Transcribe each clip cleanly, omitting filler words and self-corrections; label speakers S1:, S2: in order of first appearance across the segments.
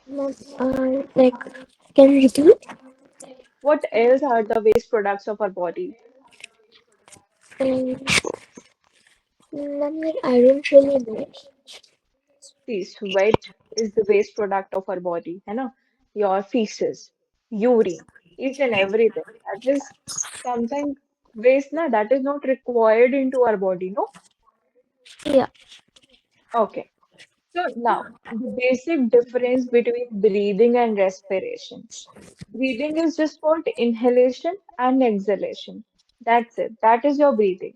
S1: Ma'am, like, can you repeat?
S2: What else are the waste products of our body?
S1: Um, Ma'am, like, I don't really know.
S2: See, sweat is the waste product of our body, है ना? Your feces, urine, each and everything. That is something waste na that is not required into our body, no?
S1: Yeah,
S2: Okay. So now the basic difference between breathing and respiration. Breathing is just what inhalation and exhalation. That's it. That is your breathing.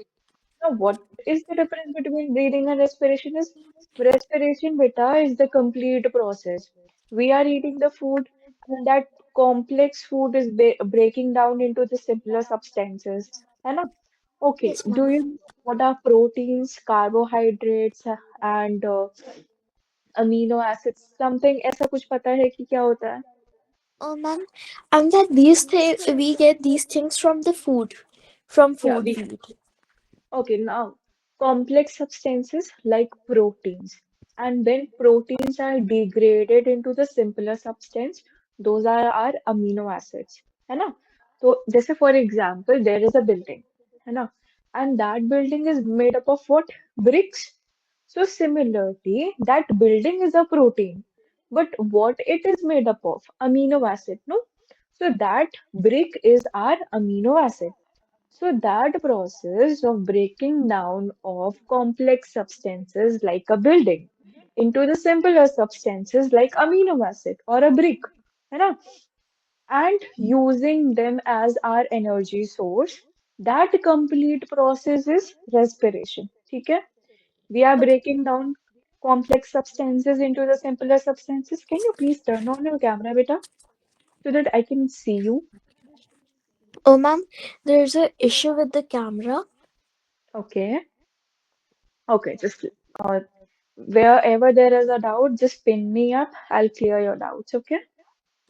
S2: Now, what is the difference between breathing and respiration? Is respiration, beta, is the complete process. We are eating the food, and that complex food is breaking down into the simpler substances. है ना? Okay,
S1: yes,
S2: do
S1: ma'am.
S2: you know what are proteins, carbohydrates, and amino acids? Something ऐसा कुछ पता है कि क्या होता है?
S1: Oh, ma'am, and that these things we get these things from the food, from
S2: Yeah,
S1: food
S2: we
S1: we eat.
S2: Okay, now complex substances like proteins. And when proteins are degraded into the simpler substance, those are our amino acids. है ना? तो जैसे for example, there is a building, है ना? And that building is made up of what? Bricks. So similarly, that building is a protein. But what it is made up of? Amino acid, no? So that brick is our amino acid. So that process of breaking down of complex substances like a building into the simpler substances like amino acid or a brick, है ना? And using them as our energy source, that complete process is respiration. ठीक है? We are
S1: Okay.
S2: breaking down complex substances into the simpler substances. Can you please turn on your camera, beta, so that I can see you?
S1: Oh, ma'am, there's a issue with the camera.
S2: Okay. Okay, just uh, wherever there is a doubt, just pin me up. I'll clear your doubts. Okay.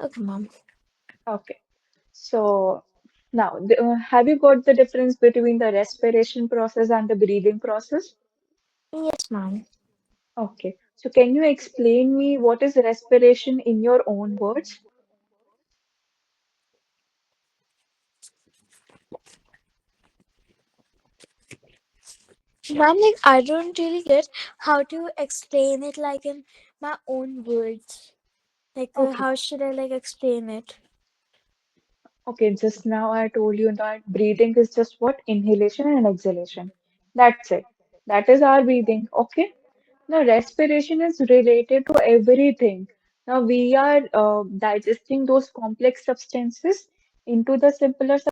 S1: Okay, ma'am.
S2: Okay. So now, have you got the difference between the respiration process and the breathing process?
S1: Yes, ma'am.
S2: Okay. So can you explain me what is respiration in your own words?
S1: Ma'am, like, I don't really get how to explain it like in my own words. Like,
S2: Okay.
S1: how should I like explain it?
S2: Okay. Just now I told you that breathing is just what? Inhalation and exhalation. That's it. That is our breathing. Okay. Now, respiration is related to everything. Now, we are digesting those complex substances into the simpler